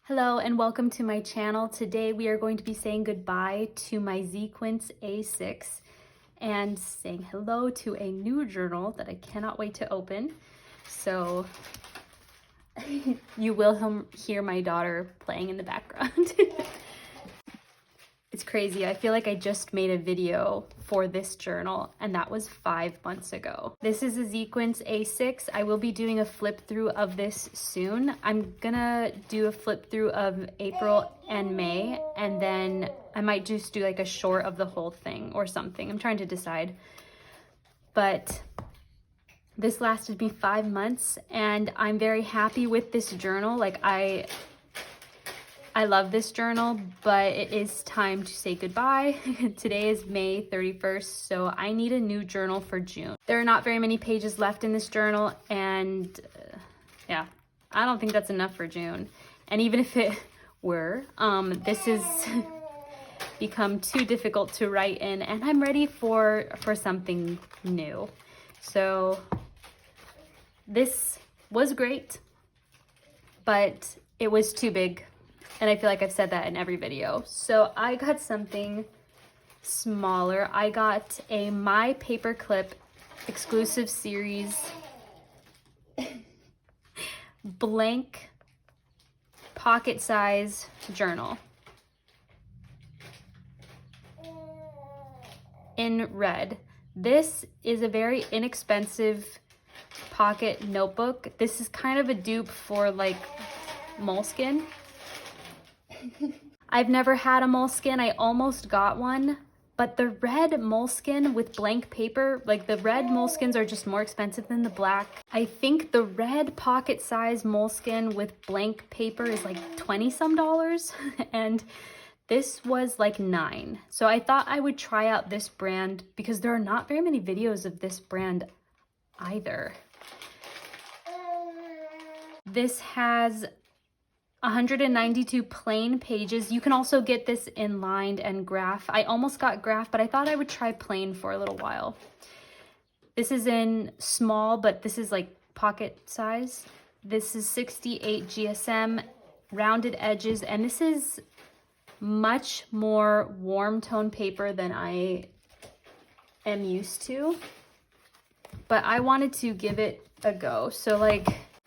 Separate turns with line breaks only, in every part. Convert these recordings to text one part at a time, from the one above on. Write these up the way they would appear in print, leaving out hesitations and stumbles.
Hello and welcome to my channel. Today we are going to be saying goodbye to my Sequence A6 and saying hello to a new journal that I cannot wait to open. So you will hear my daughter playing in the background. It's crazy. I feel like I just made a video for this journal and that was 5 months ago. This is a Sequence A6. I will be doing a flip through of this soon. I'm gonna do a flip through of April and May, and then I might just do like a short of the whole thing or something. I'm trying to decide. But this lasted me 5 months and I'm very happy with this journal. Like I love this journal, but it is time to say goodbye. Today is May 31st, so I need a new journal for June. There are not very many pages left in this journal, and yeah, I don't think that's enough for June. And even if it were, this has become too difficult to write in, and I'm ready for something new. So this was great, but it was too big. And I feel like I've said that in every video. So I got something smaller. I got a My Paperclip exclusive series blank pocket size journal in red. This is a very inexpensive pocket notebook. This is kind of a dupe for like Moleskine. I've never had a Moleskine. I almost got one, but the red Moleskine with blank paper, like the red Moleskines are just more expensive than the black. I think the red pocket size Moleskine with blank paper is like $20 some, and this was like $9. So I thought I would try out this brand because there are not very many videos of this brand either. This has 192 plain pages. You can also get this in lined and graph. I almost got graph, but I thought I would try plain for a little while. This is in small, but this is like pocket size. This is 68 GSM, rounded edges, and this is much more warm tone paper than I am used to. But I wanted to give it a go.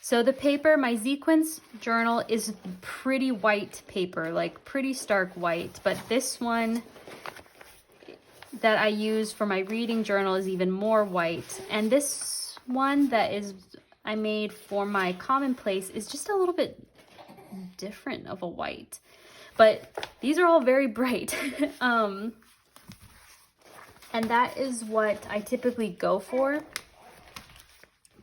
So the paper, my Sequence journal is pretty white paper, like pretty stark white, but this one that I use for my reading journal is even more white. And this one I made for my commonplace is just a little bit different of a white, but these are all very bright. And that is what I typically go for.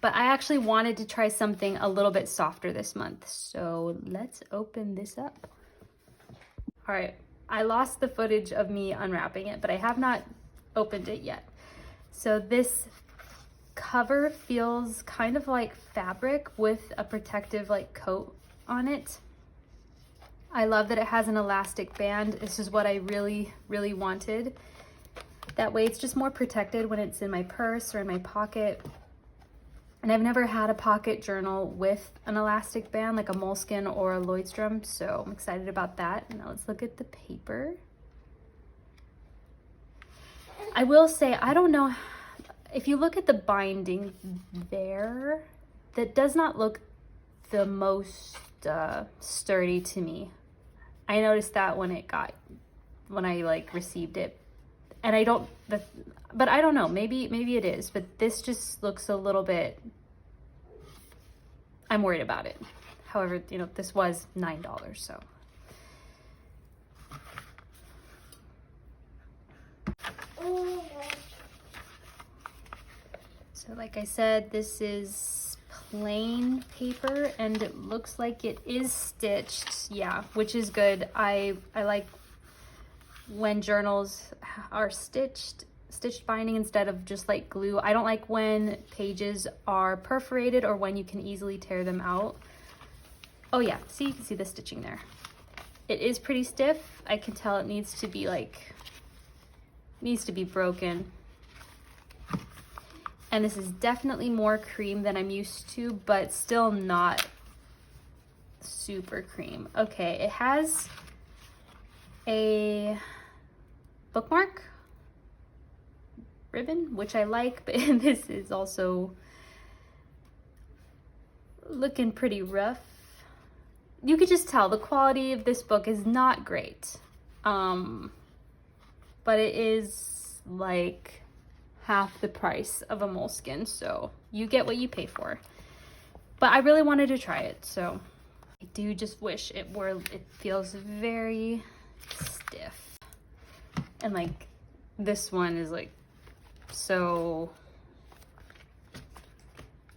But I actually wanted to try something a little bit softer this month. So let's open this up. All right, I lost the footage of me unwrapping it, but I have not opened it yet. So this cover feels kind of like fabric with a protective like coat on it. I love that it has an elastic band. This is what I really, really wanted. That way it's just more protected when it's in my purse or in my pocket. And I've never had a pocket journal with an elastic band like a Moleskine or a Lloydstrom, so I'm excited about that. Now let's look at the paper. I will say, I don't know, if you look at the binding there, that does not look the most sturdy to me. I noticed that when I like received it. And but I don't know, maybe it is, but this just looks a little bit, I'm worried about it. However, you know, this was $9, so. So like I said, this is plain paper and it looks like it is stitched, yeah, which is good. I like when journals are stitched binding instead of just like glue. I don't like when pages are perforated or when you can easily tear them out. Oh yeah, see, you can see the stitching there. It is pretty stiff. I can tell it needs to be broken. And this is definitely more cream than I'm used to, but still not super cream. Okay, it has a bookmark ribbon, which I like, but this is also looking pretty rough. You could just tell the quality of this book is not great. But it is like half the price of a Moleskine, so you get what you pay for. But I really wanted to try it, so I do just wish it feels very stiff. And like this one is like so,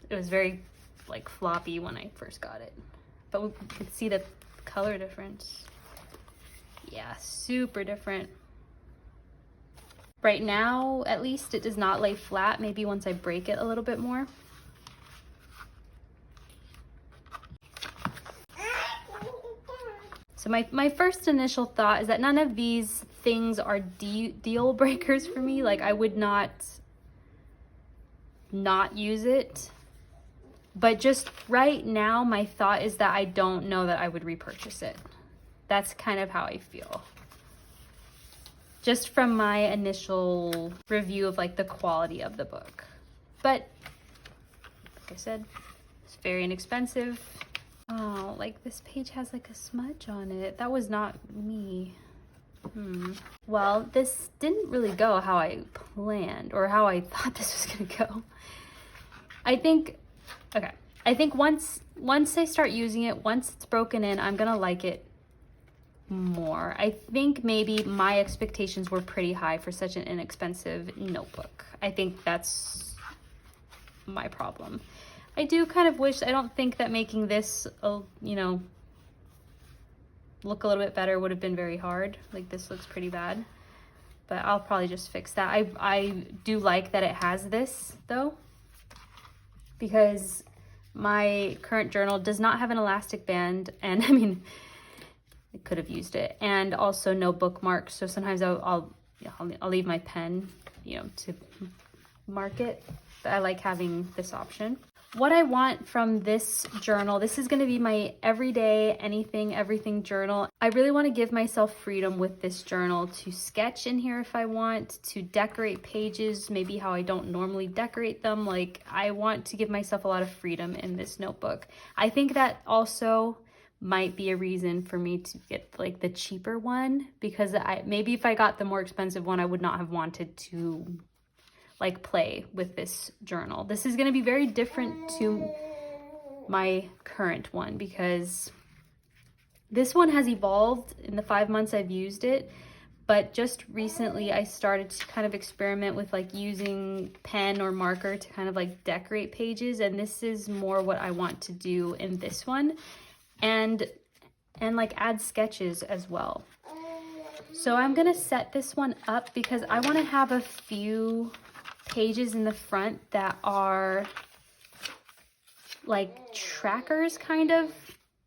it was very like floppy when I first got it. But we could see the color difference. Yeah, super different. Right now, at least, it does not lay flat. Maybe once I break it a little bit more. So my first initial thought is that none of these things are deal breakers for me. Like, I would not use it. But just right now, my thought is that I don't know that I would repurchase it. That's kind of how I feel. Just from my initial review of like the quality of the book. But like I said, it's very inexpensive. Oh, like this page has like a smudge on it. That was not me. Well, this didn't really go how I planned or how I thought this was gonna go. I think once I start using it, once it's broken in, I'm gonna like it more. I think maybe my expectations were pretty high for such an inexpensive notebook. I think that's my problem. I do kind of wish, I don't think that making this, you know, look a little bit better would have been very hard. Like this looks pretty bad, but I'll probably just fix that. I do like that it has this though, because my current journal does not have an elastic band, and I mean, I could have used it, and also no bookmarks. So sometimes I'll leave my pen, you know, to mark it. But I like having this option. What I want from this journal, this is going to be my everyday anything, everything journal. I really want to give myself freedom with this journal to sketch in here if I want, to decorate pages, maybe how I don't normally decorate them. Like, I want to give myself a lot of freedom in this notebook. I think that also might be a reason for me to get like the cheaper one, because maybe if I got the more expensive one, I would not have wanted to like play with this journal. This is going to be very different to my current one, because this one has evolved in the 5 months I've used it, but just recently I started to kind of experiment with like using pen or marker to kind of like decorate pages, and this is more what I want to do in this one, and like add sketches as well. So I'm gonna set this one up because I want to have a few pages in the front that are like trackers kind of,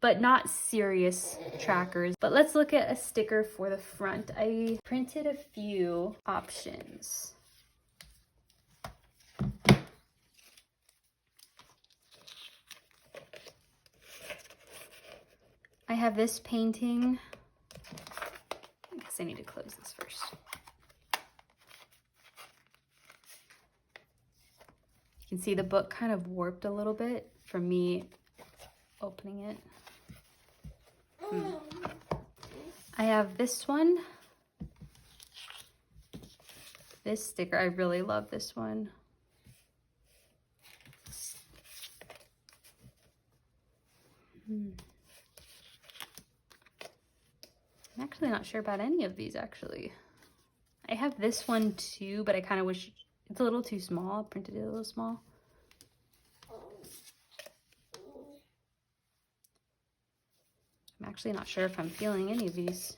but not serious trackers. But let's look at a sticker for the front. I printed a few options. I have this painting. I guess I need to close this first. You can see the book kind of warped a little bit from me opening it. I have this one. This sticker, I really love this one. I'm actually not sure about any of these actually. I have this one too, but I kind of wish it's a little too small. I printed it a little small. I'm actually not sure if I'm feeling any of these.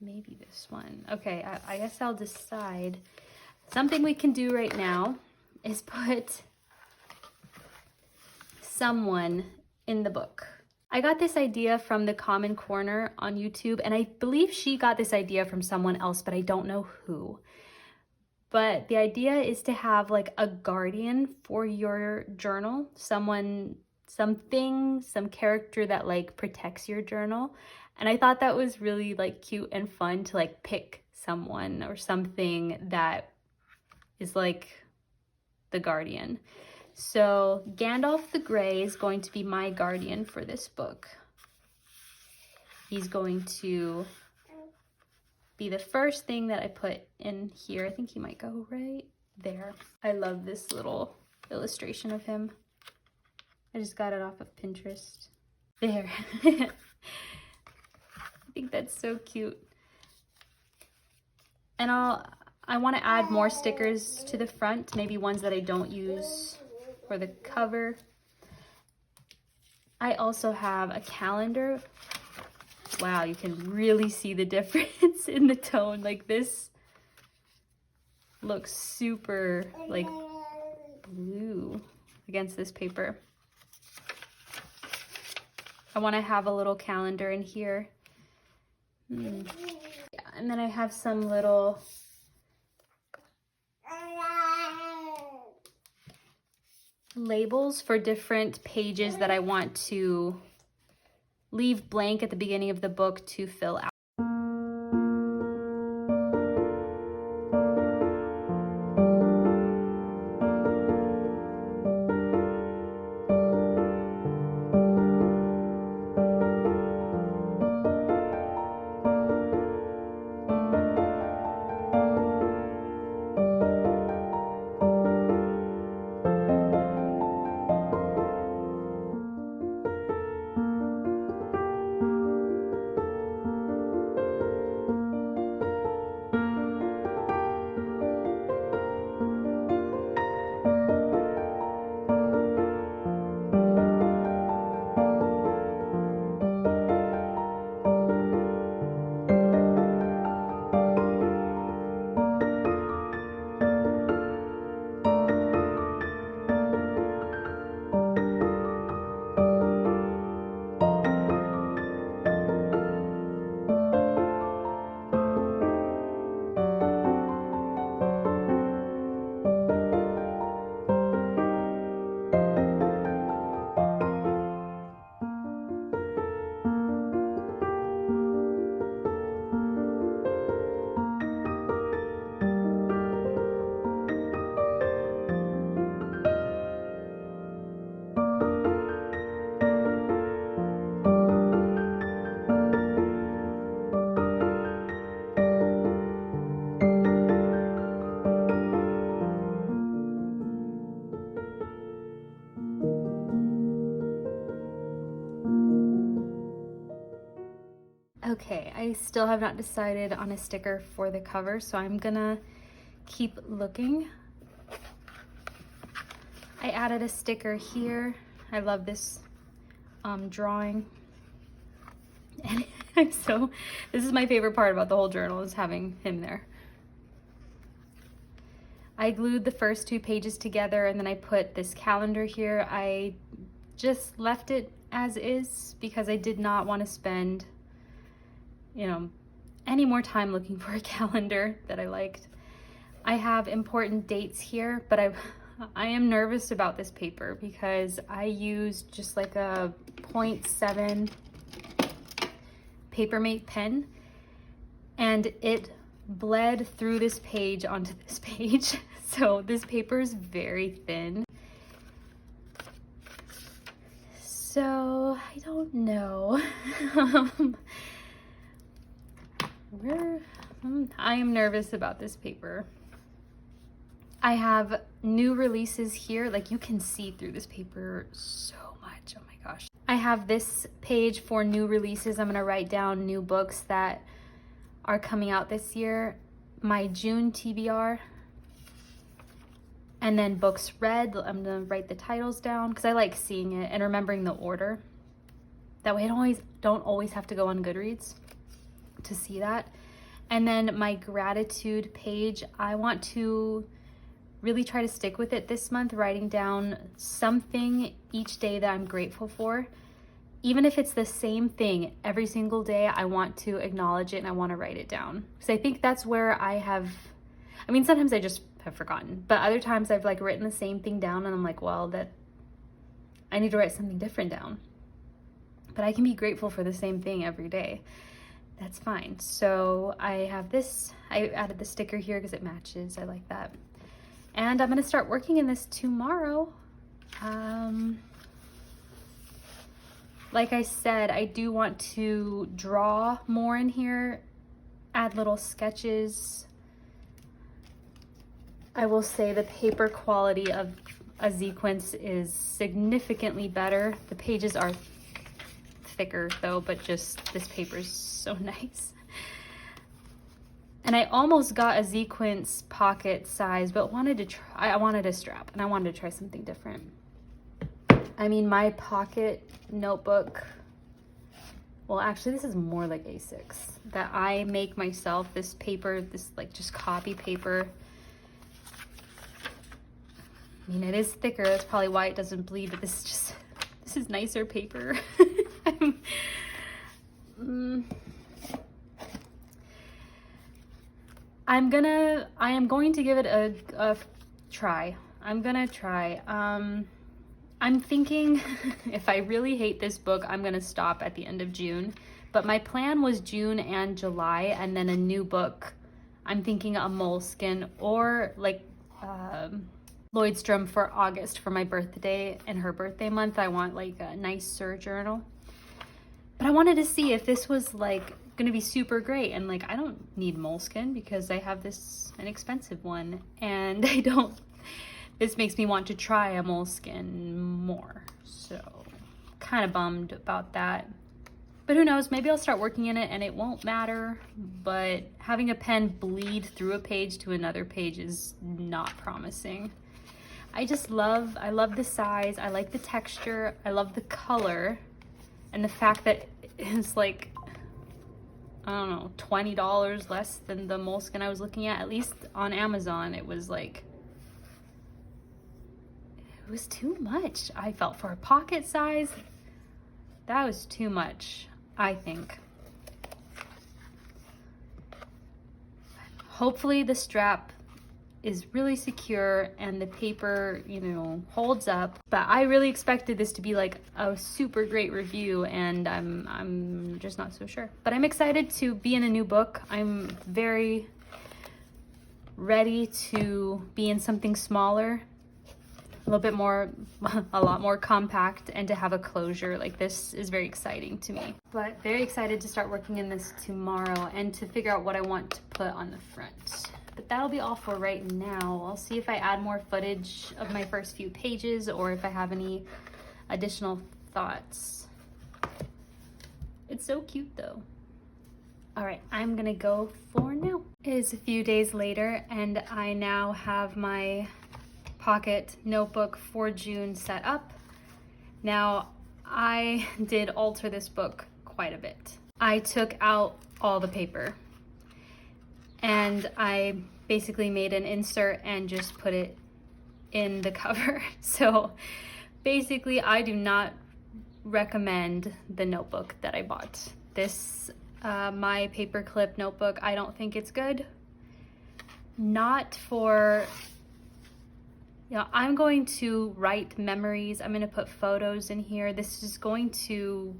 Maybe this one. Okay, I guess I'll decide. Something we can do right now is put someone in the book. I got this idea from the Common Corner on YouTube, and I believe she got this idea from someone else, but I don't know who. But the idea is to have like a guardian for your journal, someone something, some character that like protects your journal. And I thought that was really like cute and fun to like pick someone or something that is like the guardian. So Gandalf the Grey is going to be my guardian for this book. He's going to be the first thing that I put in here. I think he might go right there. I love this little illustration of him. I just got it off of Pinterest. There. I think that's so cute. And I want to add more stickers to the front, maybe ones that I don't use for the cover. I also have a calendar. Wow, you can really see the difference in the tone. Like this looks super like blue against this paper. I want to have a little calendar in here. Yeah, and then I have some little labels for different pages that I want to leave blank at the beginning of the book to fill out. Okay, I still have not decided on a sticker for the cover, so I'm gonna keep looking. I added a sticker here. I love this drawing. And this is my favorite part about the whole journal, is having him there. I glued the first 2 pages together, and then I put this calendar here. I just left it as is because I did not want to spend, you know, any more time looking for a calendar that I liked. I have important dates here, but I am nervous about this paper because I used just like a 0.7 Papermate pen, and it bled through this page onto this page. So this paper is very thin. So I don't know. I am nervous about this paper. I have new releases here. Like, you can see through this paper so much. Oh my gosh. I have this page for new releases. I'm gonna write down new books that are coming out this year, my June TBR, and then books read. I'm gonna write the titles down because I like seeing it and remembering the order. That way I don't always have to go on Goodreads to see that. And then my gratitude page, I want to really try to stick with it this month, writing down something each day that I'm grateful for. Even if it's the same thing every single day, I want to acknowledge it and I want to write it down. Because I think that's where sometimes I just have forgotten, but other times I've like written the same thing down and I'm like, well, I need to write something different down. But I can be grateful for the same thing every day. That's fine. So I have this, I added the sticker here because it matches. I like that. And I'm gonna start working in this tomorrow. Like I said, I do want to draw more in here, add little sketches. I will say the paper quality of a sequence is significantly better. The pages are thicker though, but just this paper is so nice. And I almost got a sequence pocket size, but I wanted a strap and I wanted to try something different. I mean, my pocket notebook, well, actually this is more like A6 that I make myself. This paper, this like just copy paper. I mean, it is thicker. That's probably why it doesn't bleed, but this is nicer paper. I am going to give it a try. I'm gonna try. I'm thinking if I really hate this book, I'm gonna stop at the end of June. But my plan was June and July, and then a new book. I'm thinking a Moleskine or like Lloydstrom for August for my birthday and her birthday month. I want like a nicer journal. But I wanted to see if this was like gonna be super great, and like I don't need Moleskine because I have this inexpensive one, and this makes me want to try a Moleskine more. So kind of bummed about that. But who knows, maybe I'll start working in it and it won't matter. But having a pen bleed through a page to another page is not promising. I love the size, I like the texture, I love the color, and the fact that it's like, I don't know, $20 less than the Moleskine I was looking at least on Amazon. It was like, it was too much. I felt for a pocket size, that was too much, I think. Hopefully the strap is really secure and the paper, you know, holds up. But I really expected this to be like a super great review, and I'm just not so sure. But I'm excited to be in a new book. I'm very ready to be in something smaller, a little bit more, a lot more compact, and to have a closure. Like, this is very exciting to me. But very excited to start working in this tomorrow and to figure out what I want to put on the front. But that'll be all for right now. I'll see if I add more footage of my first few pages or if I have any additional thoughts. It's so cute though. All right, I'm gonna go for now. It is a few days later and I now have my pocket notebook for June set up. Now, I did alter this book quite a bit. I took out all the paper and I basically made an insert and just put it in the cover. So basically I do not recommend the notebook that I bought. This, my paperclip notebook, I don't think it's good. Not for, you know, I'm going to write memories. I'm going to put photos in here. This is going to,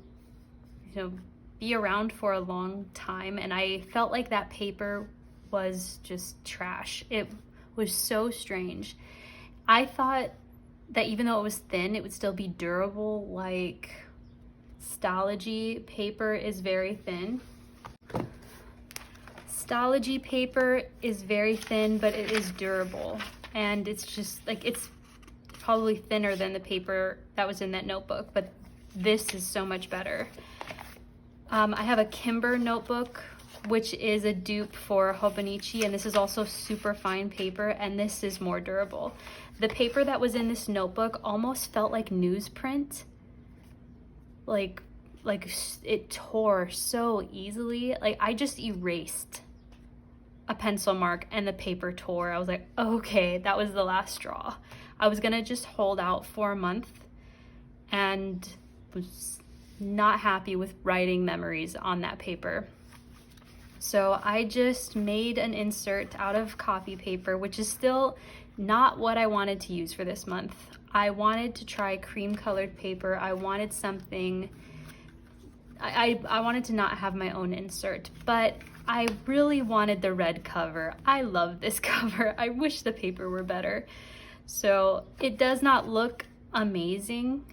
you know, be around for a long time. And I felt like that paper was just trash. It was so strange. I thought that even though it was thin, it would still be durable. Like, Stalogy paper is very thin. Stalogy paper is very thin, but it is durable. And it's just like, it's probably thinner than the paper that was in that notebook, but this is so much better. I have a Kinbor notebook, which is a dupe for Hobonichi, and this is also super fine paper, and this is more durable. The paper that was in this notebook almost felt like newsprint. Like it tore so easily. Like, I just erased a pencil mark and the paper tore. I was like, okay, that was the last straw. I was gonna just hold out for a month and was not happy with writing memories on that paper. So I just made an insert out of copy paper, which is still not what I wanted to use for this month. I wanted to try cream colored paper. I wanted something, I wanted to not have my own insert, but I really wanted the red cover. I love this cover. I wish the paper were better. So it does not look amazing.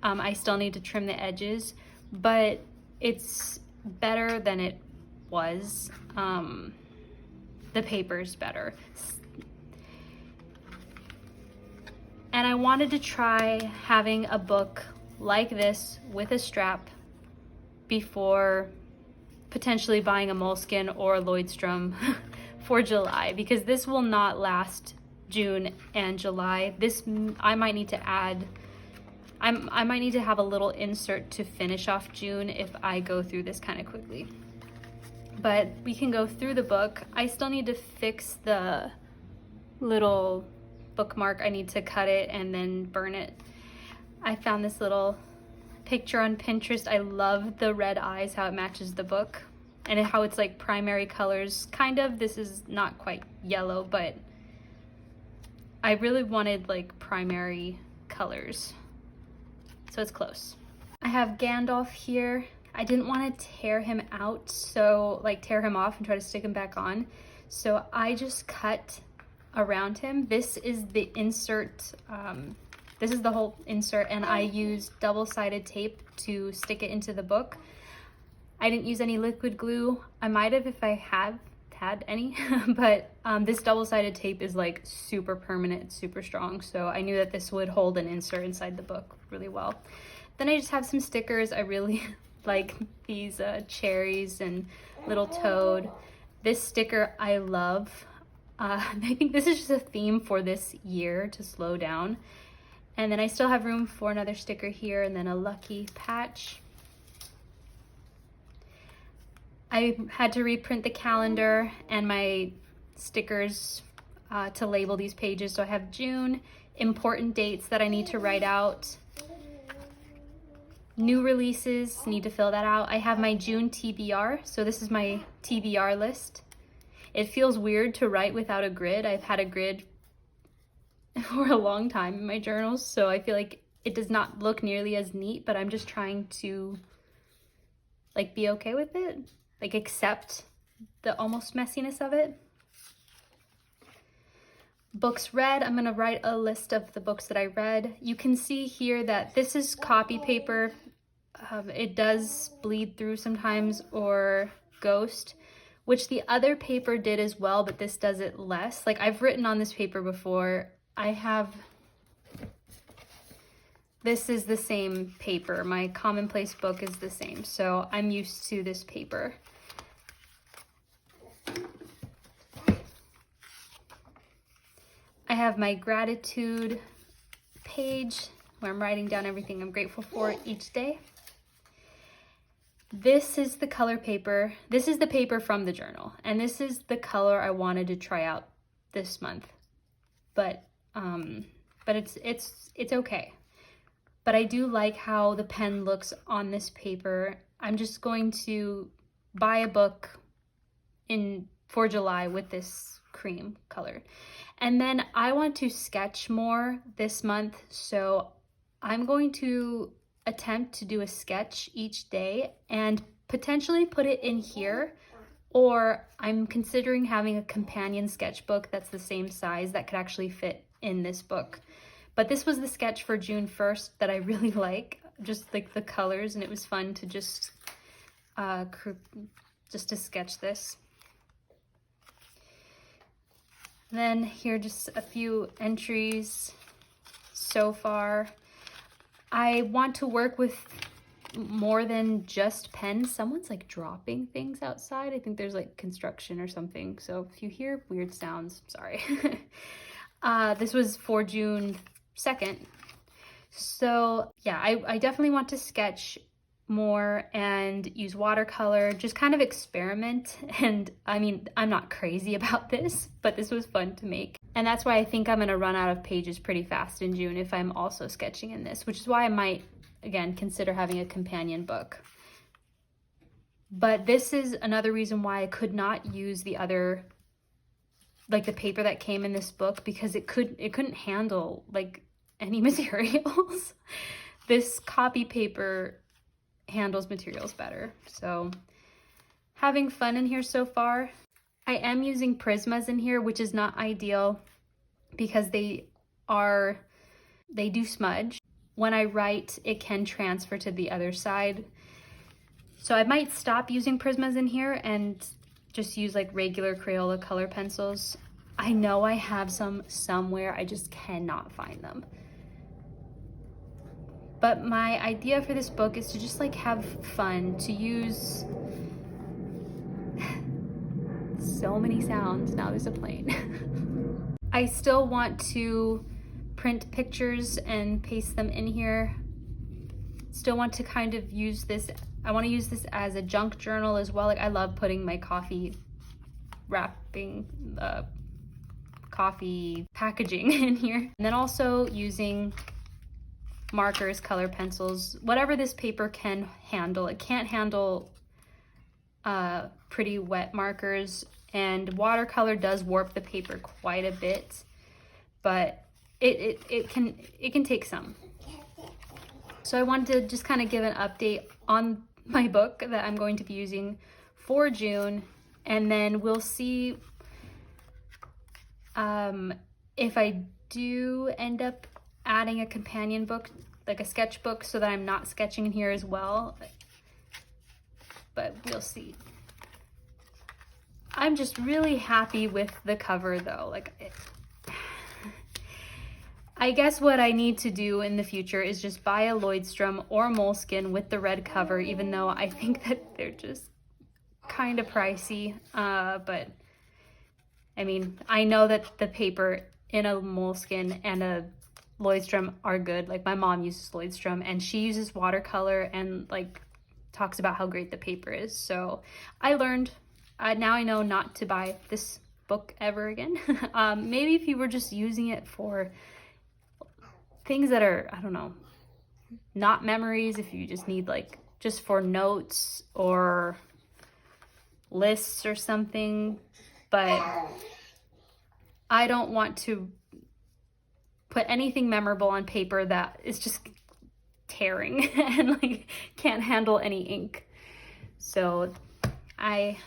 I still need to trim the edges, but it's better than it was. The paper's better. And I wanted to try having a book like this with a strap before potentially buying a Moleskine or Lloydstrom for July, because this will not last June and July. This, I might need to add, I might need to have a little insert to finish off June if I go through this kind of quickly. But we can go through the book. I still need to fix the little bookmark. I need to cut it and then burn it. I found this little picture on Pinterest. I love the red eyes, how it matches the book, and how it's like primary colors, kind of. This is not quite yellow, but I really wanted like primary colors, so it's close. I have Gandalf here. I didn't want to tear him out, so like tear him off and try to stick him back on, so I just cut around him. This is the insert, this is the whole insert, and I used double-sided tape to stick it into the book. I didn't use any liquid glue. I might have if I had any, but this double-sided tape is like super permanent, it's super strong, so I knew that this would hold an insert inside the book really well. Then I just have some stickers. I really like these cherries and little toad. This sticker I love. I think this is just a theme for this year, to slow down. And then I still have room for another sticker here, and then a lucky patch. I had to reprint the calendar and my stickers to label these pages. So I have June, important dates that I need to write out, new releases, need to fill that out. I have my June TBR, so this is my TBR list. It feels weird to write without a grid. I've had a grid for a long time in my journals, so I feel like it does not look nearly as neat, but I'm just trying to like be okay with it, like accept the almost messiness of it. Books read, I'm gonna write a list of the books that I read. You can see here that this is copy paper. It does bleed through sometimes or ghost, which the other paper did as well, but this does it less. Like I've written on this paper before. This is the same paper. My commonplace book is the same, so I'm used to this paper. I have my gratitude page where I'm writing down everything I'm grateful for each day. This is the color paper. This is the paper from the journal, and this is the color I wanted to try out this month. But it's okay. But I do like how the pen looks on this paper. I'm just going to buy a book for July with this cream color. And then I want to sketch more this month, so I'm going to attempt to do a sketch each day and potentially put it in here, or I'm considering having a companion sketchbook that's the same size that could actually fit in this book. But this was the sketch for June 1st that I really like, just like the colors, and it was fun to just to sketch this. Then here are just a few entries so far. I want to work with more than just pens. Someone's like dropping things outside. I think there's like construction or something. So if you hear weird sounds, sorry. This was for June 2nd. So yeah, I definitely want to sketch more and use watercolor, just kind of experiment. And I mean, I'm not crazy about this, but this was fun to make. And that's why I think I'm gonna run out of pages pretty fast in June if I'm also sketching in this, which is why I might, again, consider having a companion book. But this is another reason why I could not use the other, like the paper that came in this book, because it couldn't handle like any materials. This copy paper handles materials better. So having fun in here so far. I am using Prismas in here, which is not ideal because they do smudge. When I write, it can transfer to the other side. So I might stop using Prismas in here and just use like regular Crayola color pencils. I know I have some somewhere, I just cannot find them. But my idea for this book is to just like have fun, to use so many sounds. Now there's a plane. I still want to print pictures and paste them in here. Still want to kind of use this, I want to use this as a junk journal as well. Like I love putting my coffee wrapping, coffee packaging in here. And then also using markers, color pencils, whatever this paper can handle. It can't handle pretty wet markers, and watercolor does warp the paper quite a bit, but it can take some. So I wanted to just kind of give an update on my book that I'm going to be using for June, and then we'll see if I do end up adding a companion book, like a sketchbook, so that I'm not sketching in here as well, but we'll see. I'm just really happy with the cover though. Like, I guess what I need to do in the future is just buy a Lloydstrom or Moleskine with the red cover, even though I think that they're just kind of pricey. But I mean, I know that the paper in a Moleskine and a Lloydstrom are good. Like my mom uses Lloydstrom and she uses watercolor and like talks about how great the paper is. So I learned, now I know not to buy this book ever again. Maybe if you were just using it for things that are, I don't know, not memories, if you just need like, just for notes or lists or something, but I don't want to put anything memorable on paper that is just tearing and like can't handle any ink. So I'm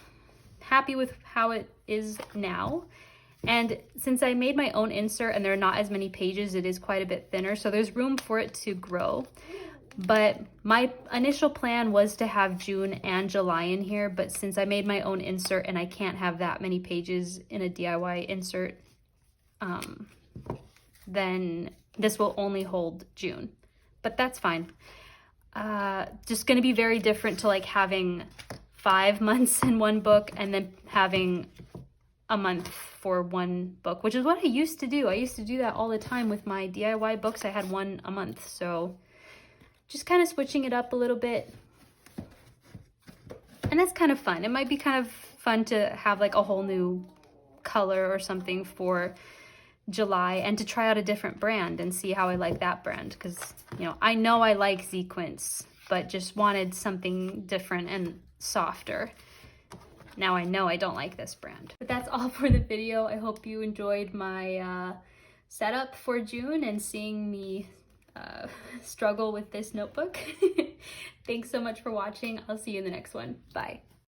happy with how it is now. And since I made my own insert and there are not as many pages, it is quite a bit thinner, so there's room for it to grow. But my initial plan was to have June and July in here, but since I made my own insert and I can't have that many pages in a DIY insert, then this will only hold June. But that's fine. Just gonna be very different to like having 5 months in one book and then having a month for one book, which is what I used to do. I used to do that all the time with my DIY books. I had one a month, so just kind of switching it up a little bit. And that's kind of fun. It might be kind of fun to have like a whole new color or something for July and to try out a different brand and see how I like that brand, because you know I like Sequence, but just wanted something different and softer. Now I know I don't like this brand. But that's all for the video. I hope you enjoyed my setup for June and seeing me struggle with this notebook. Thanks so much for watching. I'll see you in the next one. Bye.